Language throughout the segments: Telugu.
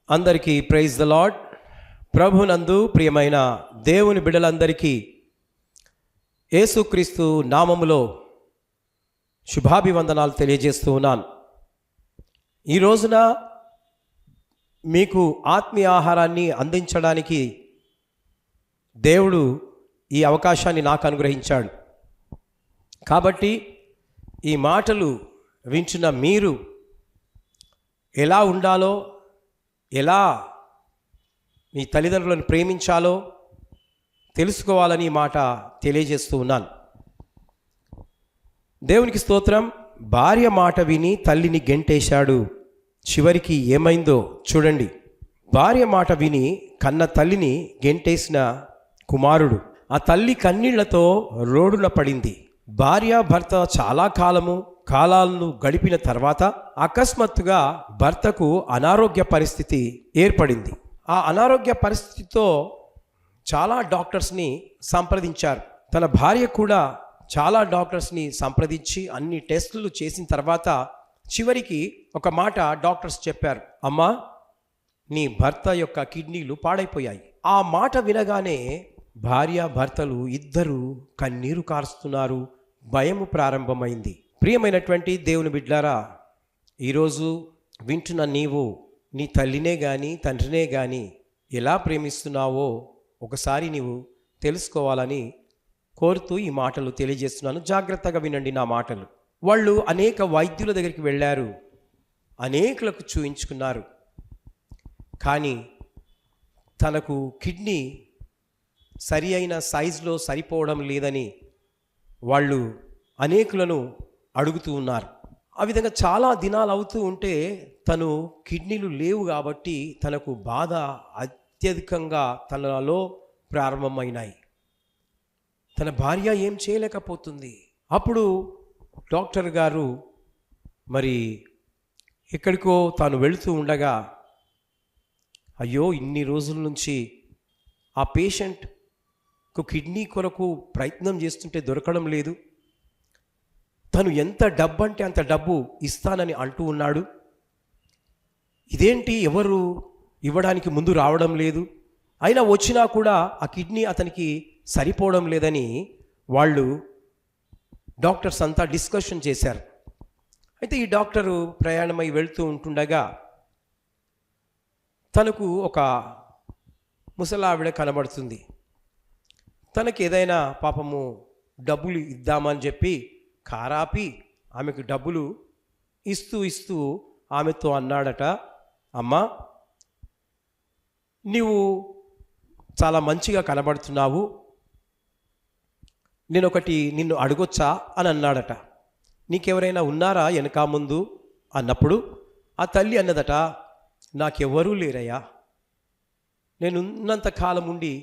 అందరికీ ప్రైజ్ ద లార్డ్. ప్రభునందు ప్రియమైన దేవుని బిడ్డలందరికీ యేసుక్రీస్తు నామములో శుభాభివందనాలు తెలియజేస్తూ ఉన్నాను. ఈ రోజున మీకు ఆత్మీయ ఆహారాన్ని అందించడానికి దేవుడు ఈ అవకాశాన్ని నాకు అనుగ్రహించాడు. కాబట్టి ఈ మాటలు వింటున్న మీరు ఎలా ఉండాలో, ఎలా మీ తల్లిదండ్రులను ప్రేమించాలో తెలుసుకోవాలని మాట తెలియజేస్తూ ఉన్నాను. దేవునికి స్తోత్రం. భార్య మాట విని తల్లిని గెంటేశాడు. చివరికి ఏమైందో చూడండి. భార్య మాట విని కన్న తల్లిని గెంటేసిన కుమారుడు. ఆ తల్లి కన్నీళ్లతో రోడ్డున పడింది. భార్య భర్త చాలా కాలాలను గడిపిన తర్వాత అకస్మాత్తుగా భర్తకు అనారోగ్య పరిస్థితి ఏర్పడింది. ఆ అనారోగ్య పరిస్థితితో చాలా డాక్టర్స్ని సంప్రదించారు. తన భార్య కూడా చాలా డాక్టర్స్ని సంప్రదించి అన్ని టెస్టులు చేసిన తర్వాత చివరికి ఒక మాట డాక్టర్స్ చెప్పారు, అమ్మా, నీ భర్త యొక్క కిడ్నీలు పాడైపోయాయి. ఆ మాట వినగానే భార్య భర్తలు ఇద్దరు కన్నీరు కారుస్తున్నారు. భయము ప్రారంభమైంది. ప్రియమైనటువంటి దేవుని బిడ్డలారా, ఈరోజు వింటున్న నీవు నీ తల్లినే కానీ తండ్రినే కానీ ఎలా ప్రేమిస్తున్నావో ఒకసారి నీవు తెలుసుకోవాలని కోరుతూ ఈ మాటలు తెలియజేస్తున్నాను. జాగ్రత్తగా వినండి నా మాటలు. వాళ్ళు అనేక వైద్యుల దగ్గరికి వెళ్ళారు, అనేకులకు చూయించుకున్నారు. కానీ తనకు కిడ్నీ సరి అయిన సైజులో సరిపోవడం లేదని వాళ్ళు అనేకులను అడుగుతూ ఉన్నారు. ఆ విధంగా చాలా దినాలు అవుతూ ఉంటే తను కిడ్నీలు లేవు కాబట్టి తనకు బాధ అత్యధికంగా తనలో ప్రారంభమైనాయి. తన భార్య ఏం చేయలేకపోతుంది. అప్పుడు డాక్టర్ గారు మరి ఎక్కడికో తాను వెళుతూ ఉండగా, అయ్యో, ఇన్ని రోజుల నుంచి ఆ పేషెంట్కు కిడ్నీ కొరకు ప్రయత్నం చేస్తుంటే దొరకడం లేదు. తను ఎంత డబ్బు అంటే అంత డబ్బు ఇస్తానని అంటూ ఉన్నాడు. ఇదేంటి, ఎవరు ఇవ్వడానికి ముందు రావడం లేదు, అయినా వచ్చినా కూడా ఆ కిడ్నీ అతనికి సరిపోవడం లేదని వాళ్ళు డాక్టర్స్ అంతా డిస్కషన్ చేశారు. అయితే ఈ డాక్టరు ప్రయాణమై వెళ్తూ ఉంటుండగా తనకు ఒక ముసలావిడ కనబడుతుంది. తనకి ఏదైనా పాపము డబ్బులు ఇద్దామని చెప్పి కారాపి ఆమెకు డబ్బులు ఇస్తూ ఆమెతో అన్నాడట, అమ్మా, నీవు చాలా మంచిగా కనబడుతున్నావు, నిన్ను అడగొచ్చా అని అన్నాడట. నీకెవరైనా ఉన్నారా వెనక ముందు అన్నప్పుడు ఆ తల్లి అన్నదట, నాకెవరూ లేరయ్యా, నేను ఉన్నంత కాలం ఉండి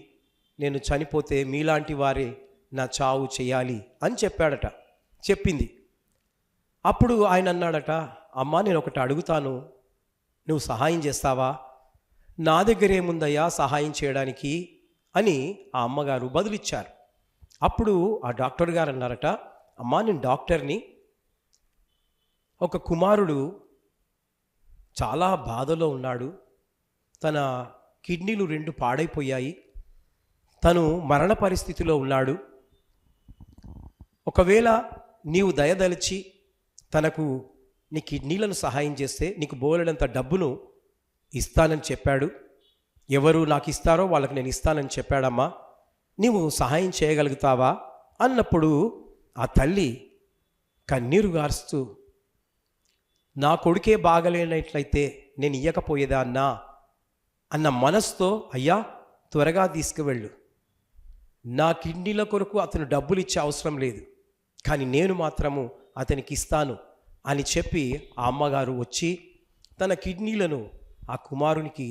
నేను చనిపోతే మీలాంటి వారే నా చావు చేయాలి అని చెప్పింది. అప్పుడు ఆయన అన్నాడట, అమ్మా, నేను ఒకటి అడుగుతాను, నువ్వు సహాయం చేస్తావా? నా దగ్గర ఏముందయ్యా సహాయం చేయడానికి అని ఆ అమ్మగారు బదులిచ్చారు. అప్పుడు ఆ డాక్టర్ గారు అన్నారట, అమ్మా, నేను డాక్టర్ని, ఒక కుమారుడు చాలా బాధలో ఉన్నాడు, తన కిడ్నీలు 2 పాడైపోయాయి, తను మరణ పరిస్థితిలో ఉన్నాడు. ఒకవేళ నీవు దయదలిచి తనకు నీ కిడ్నీలను సహాయం చేస్తే నీకు బోలెడంత డబ్బును ఇస్తానని చెప్పాడు. ఎవరు నాకు ఇస్తారో వాళ్ళకి నేను ఇస్తానని చెప్పాడమ్మా, నీవు సహాయం చేయగలుగుతావా అన్నప్పుడు ఆ తల్లి కన్నీరు గారుస్తూ, నా కొడుకే బాగలేనట్లయితే నేను ఇయ్యకపోయేదా అన్న మనసుతో, అయ్యా, త్వరగా తీసుకువెళ్ళు, నా కిడ్నీల కొరకు అతను డబ్బులు ఇచ్చే అవసరం లేదు, కానీ నేను మాత్రము అతనికి ఇస్తాను అని చెప్పి ఆ అమ్మగారు వచ్చి తన కిడ్నీలను ఆ కుమారునికి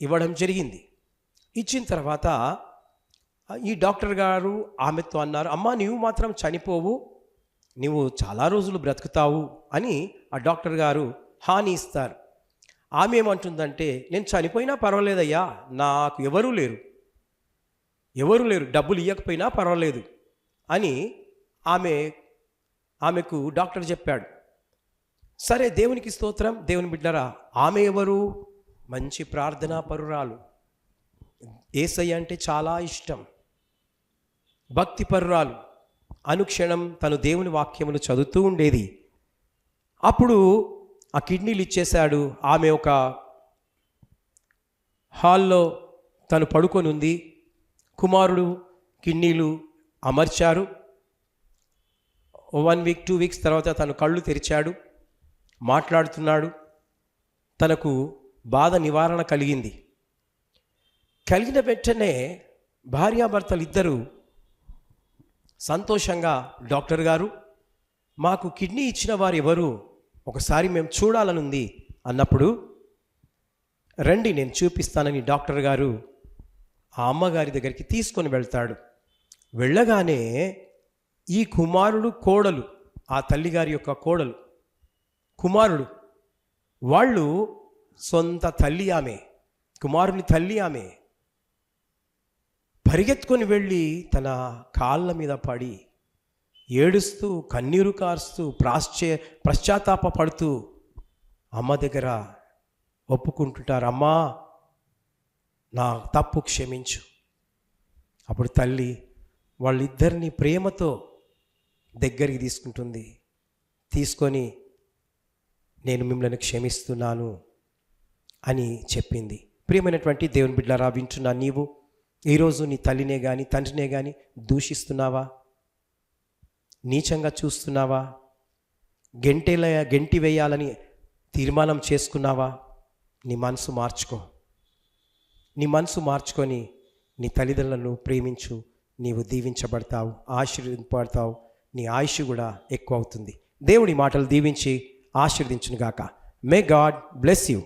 ఇవ్వడం జరిగింది. ఇచ్చిన తర్వాత ఈ డాక్టర్ గారు ఆమెతో అన్నారు, అమ్మా, నీవు మాత్రం చనిపోవు, నీవు చాలా రోజులు బ్రతుకుతావు అని ఆ డాక్టర్ గారు హామీ ఇస్తారు. ఆమె ఏమంటుందంటే, నేను చనిపోయినా పర్వాలేదయ్యా, నాకు ఎవరూ లేరు, డబ్బులు ఇవ్వకపోయినా పర్వాలేదు అని ఆమెకు డాక్టర్ చెప్పాడు. సరే, దేవునికి స్తోత్రం. దేవుని బిడ్డరా, ఆమె ఎవరు? మంచి ప్రార్థనా పరురాలు, యేసయ్య అంటే చాలా ఇష్టం, భక్తి పరురాలు, అనుక్షణం తను దేవుని వాక్యమును చదువుతూ ఉండేది. అప్పుడు ఆ కిడ్నీలు ఇచ్చేశాడు. ఆమె ఒక హాల్లో తను పడుకొని ఉంది. కుమారుడు కిడ్నీలు అమర్చారు. 1 వీక్ 2 వీక్స్ తర్వాత తను కళ్ళు తెరిచాడు, మాట్లాడుతున్నాడు. తనకు బాధ నివారణ కలిగింది. కలిగిన వెంటనే భార్యాభర్తలు ఇద్దరు సంతోషంగా, డాక్టర్ గారు మాకు కిడ్నీ ఇచ్చిన వారు ఎవరు, ఒకసారి మేము చూడాలనుంది అన్నప్పుడు, రండి నేను చూపిస్తానని డాక్టర్ గారు ఆ అమ్మగారి దగ్గరికి తీసుకొని వెళ్తాడు. వెళ్ళగానే ఈ కుమారుడు కోడలు, ఆ తల్లిగారి యొక్క కోడలు కుమారుడు, వాళ్ళు సొంత తల్లి ఆమె, కుమారుని తల్లి ఆమె, పరిగెత్తుకొని వెళ్ళి తన కాళ్ళ మీద పడి ఏడుస్తూ కన్నీరు కారుస్తూ పశ్చాత్తాప పడుతూ అమ్మ దగ్గర ఒప్పుకుంటుంటారు, అమ్మా నా తప్పు క్షమించు. అప్పుడు తల్లి వాళ్ళిద్దరిని ప్రేమతో దగ్గరికి తీసుకుంటుంది. తీసుకొని నేను మిమ్మల్ని క్షమిస్తున్నాను అని చెప్పింది. ప్రియమైనటువంటి దేవుని బిడ్డలారా, వింటున్నా, నీవు ఈరోజు నీ తల్లినే కానీ తండ్రినే కానీ దూషిస్తున్నావా? నీచంగా చూస్తున్నావా? గెంటి వేయాలని తీర్మానం చేసుకున్నావా? నీ మనసు మార్చుకో. నీ మనసు మార్చుకొని నీ తల్లిదండ్రులను ప్రేమించు. నీవు దీవించబడతావు, ఆశీర్వదింపబడతావు, నీ ఆయుష్ కూడా ఎక్కువ అవుతుంది. దేవుడి మాటలు దీవించి ఆశీర్వదించునుగాక. May God bless you.